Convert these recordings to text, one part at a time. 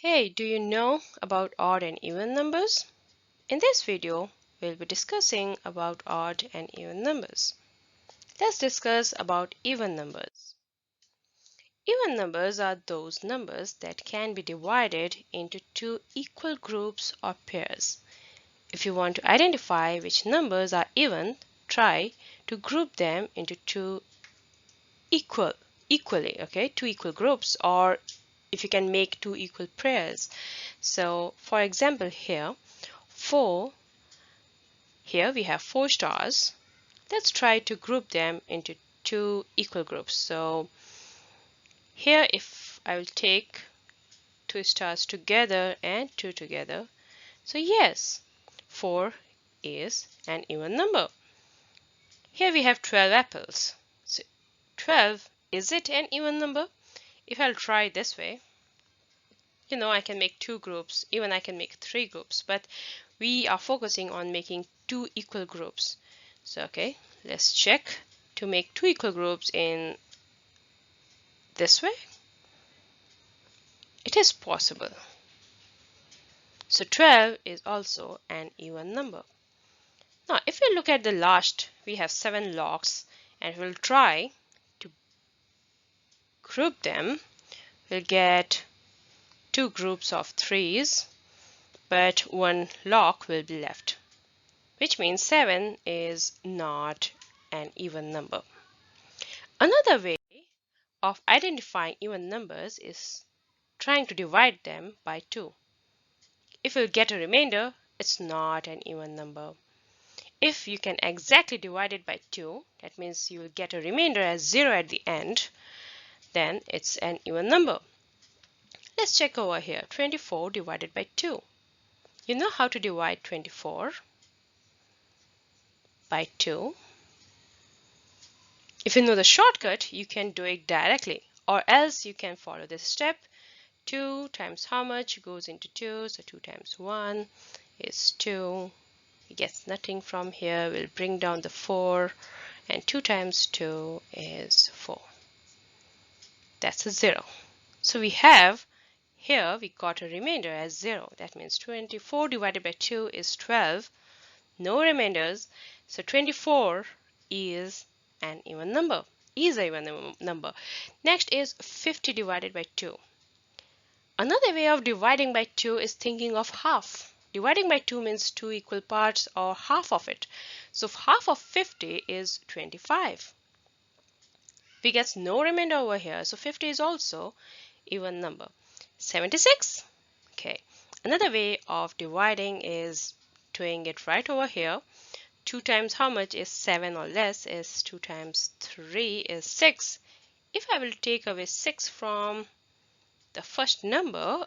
Hey, do you know about odd and even numbers? In this video, we'll be discussing about odd and even numbers. Let's discuss about even numbers. Even numbers are those numbers that can be divided into two equal groups or pairs. If you want to identify which numbers are even, try to group them into two two equal groups, or if you can make two equal pairs. So for example, here we have 4 stars. Let's try to group them into two equal groups. So here, if I will take 2 stars together and 2 together, so yes, 4 is an even number. Here we have 12 apples. So 12, is it an even number? If I'll try this way, I can make two groups, even I can make three groups, but we are focusing on making two equal groups. So okay, let's check to make two equal groups in this way. It is possible. So 12 is also an even number. Now if we look at the last, we have 7 logs, and we'll try to group them. We'll get two groups of 3s, but one log will be left, which means 7 is not an even number. Another way of identifying even numbers is trying to divide them by 2. If you'll get a remainder, it's not an even number. If you can exactly divide it by 2, that means you will get a remainder as 0 at the end, then it's an even number. Let's check over here. 24 divided by 2. You know how to divide 24 by 2. If you know the shortcut, you can do it directly, or else you can follow this step. 2 times how much goes into 2, so 2 times 1 is 2. We get nothing from here. We'll bring down the 4, and 2 times 2 is 4. That's a 0. So we have here, we got a remainder as 0. That means 24 divided by 2 is 12. No remainders. So 24 is an even number. Next is 50 divided by 2. Another way of dividing by 2 is thinking of half. Dividing by 2 means 2 equal parts or half of it. So half of 50 is 25. We get no remainder over here, so 50 is also even number. 76. Okay. Another way of dividing is doing it right over here. 2 times how much is 7 or less is 2 times 3 is 6. If I will take away 6 from the first number,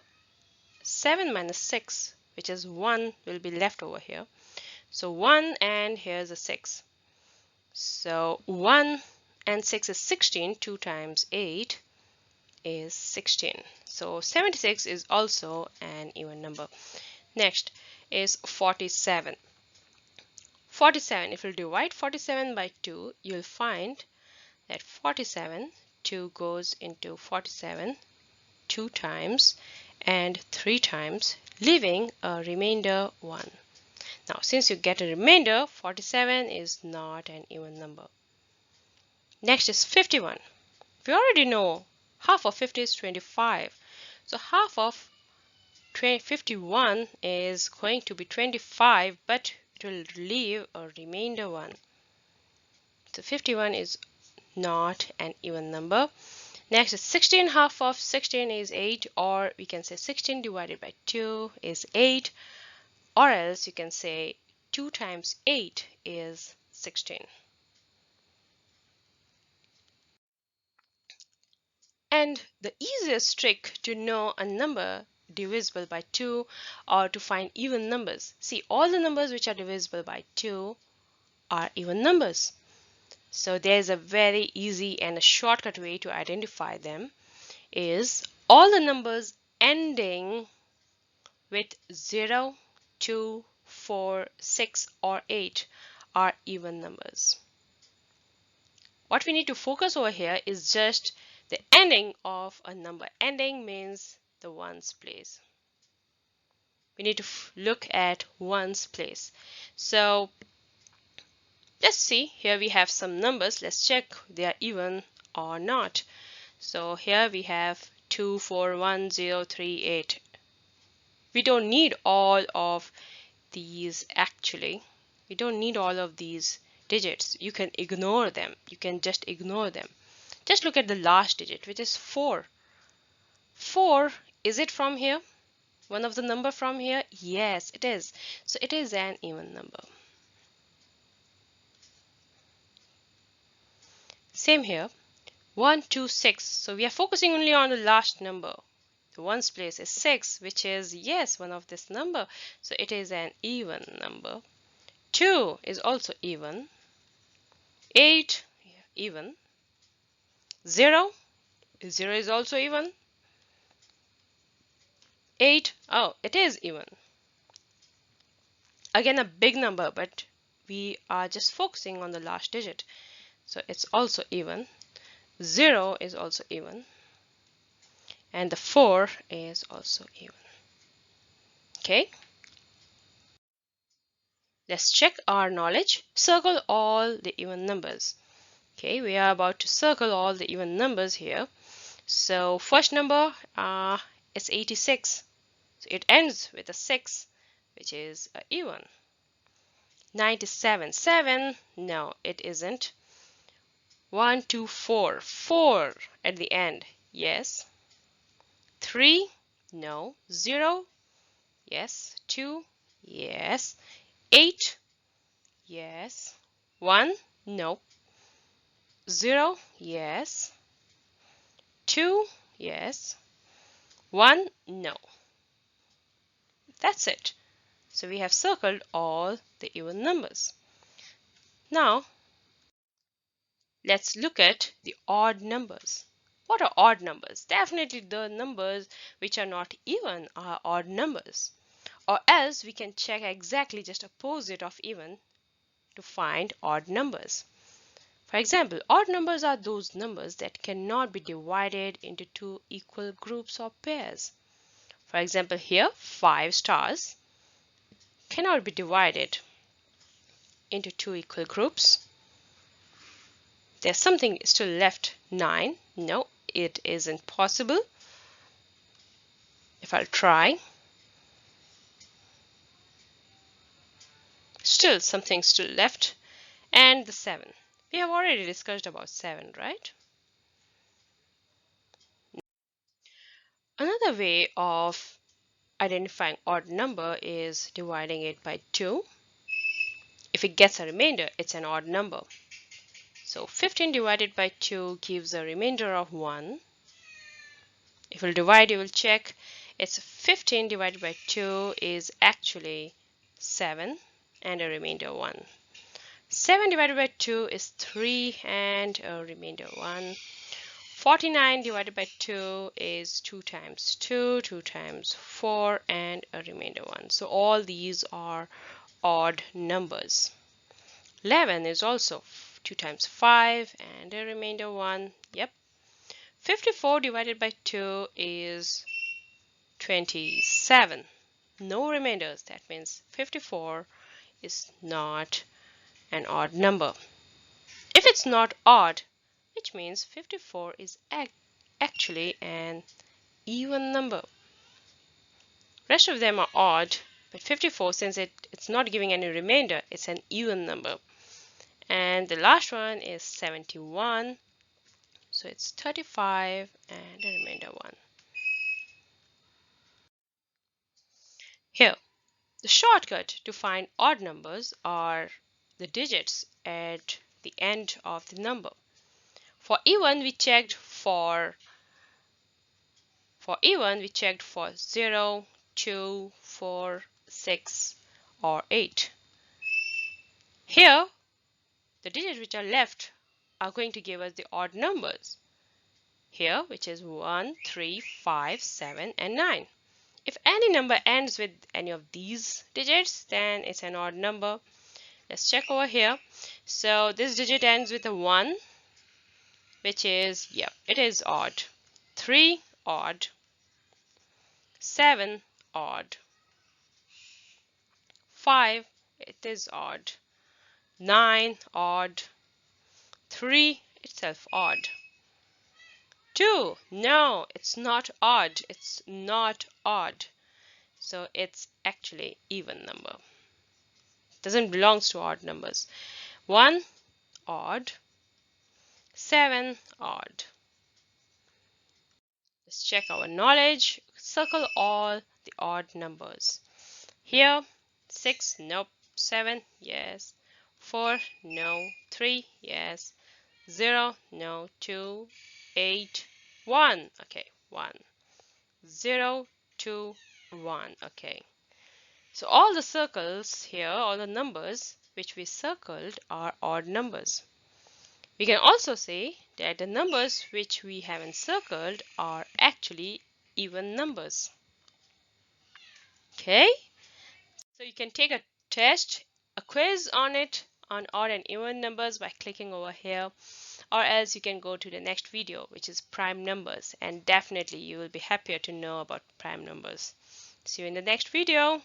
7 minus 6, which is 1, will be left over here. So 1, and here's a 6. So 1 and 6 is 16. 2 times 8 is 16. So 76 is also an even number. Next is 47. 47, if you divide 47 by 2, you'll find that 47, 2 goes into 47 2 times and 3 times, leaving a remainder 1. Now, since you get a remainder, 47 is not an even number. Next is 51. We already know half of 50 is 25. So half of 51 is going to be 25, but it will leave a remainder 1. So 51 is not an even number. Next is 16. Half of 16 is 8, or we can say 16 divided by 2 is 8, or else you can say 2 times 8 is 16. And the easiest trick to know a number divisible by 2 or to find even numbers. See, all the numbers which are divisible by 2 are even numbers. So there's a very easy and a shortcut way to identify them is all the numbers ending with 0, 2, 4, 6 or 8 are even numbers. What we need to focus over here is just the ending of a number. Ending means the ones place. We need to look at ones place. So let's see, here we have some numbers. Let's check they are even or not. So here we have 2, 4, 1, 0, 3, 8. We don't need all of these actually. We don't need all of these digits. You can ignore them. You can just ignore them. Just look at the last digit, which is 4. 4, is it from here? One of the number from here? Yes, it is. So it is an even number. Same here. 1, 2, 6. So we are focusing only on the last number. The ones place is 6, which is, yes, one of this number. So it is an even number. 2 is also even. 8, even. 0 is also even. 8, oh, it is even. Again, a big number, but we are just focusing on the last digit. So it's also even. 0 is also even. And the 4 is also even. Okay. Let's check our knowledge. Circle all the even numbers. Okay, we are about to circle all the even numbers here. So first number is 86. So it ends with a 6, which is a even. 97. 7. No, it isn't. 1, 2, 4. 4 at the end. Yes. 3. No. 0. Yes. 2. Yes. 8. Yes. 1. No. 0. Yes. 2. Yes. 1. No. That's it. So we have circled all the even numbers. Now let's look at the odd numbers. What are odd numbers? Definitely the numbers which are not even are odd numbers. Or else we can check exactly just opposite of even to find odd numbers. For example, odd numbers are those numbers that cannot be divided into two equal groups or pairs. For example, here 5 stars cannot be divided into two equal groups. There's something still left. 9. No, it isn't possible. If I'll try, still something still left. And the 7. We have already discussed about 7, right? Another way of identifying odd number is dividing it by 2. If it gets a remainder, it's an odd number. So 15 divided by 2 gives a remainder of 1. If we'll divide, you will check. It's 15 divided by 2 is actually 7 and a remainder 1. 7 divided by 2 is 3 and a remainder 1. 49 divided by 2 is 2 times 2, 2 times 4 and a remainder 1. So all these are odd numbers. 11 is also 2 times 5 and a remainder 1. Yep. 54 divided by 2 is 27. No remainders. That means 54 is not an odd number. If it's not odd, which means 54 is actually an even number. Rest of them are odd, but 54, since it's not giving any remainder, it's an even number. And the last one is 71. So it's 35 and a remainder 1. Here, the shortcut to find odd numbers are the digits at the end of the number. For even, we checked for 0, 2, 4, 6 or 8. Here, the digits which are left are going to give us the odd numbers. Here, which is 1, 3, 5, 7 and 9. If any number ends with any of these digits, then it's an odd number. Let's check over here. So this digit ends with a 1, which is, yeah, it is odd. 3, odd. 7 odd. 5, it is odd. 9 odd. 3 itself odd. 2, no, it's not odd. It's not odd. So it's actually even number. Doesn't belong to odd numbers. 1 odd. 7 odd. Let's check our knowledge. Circle all the odd numbers. Here, 6, nope. 7, yes. 4, no. 3, yes. 0, no. 2, 8, 1. Okay, 1. 0, 2, 1. Okay. So all the circles here, all the numbers which we circled are odd numbers. We can also say that the numbers which we haven't circled are actually even numbers. Okay, so you can take a test, a quiz on it, on odd and even numbers by clicking over here, or else you can go to the next video, which is prime numbers, and definitely you will be happier to know about prime numbers. See you in the next video.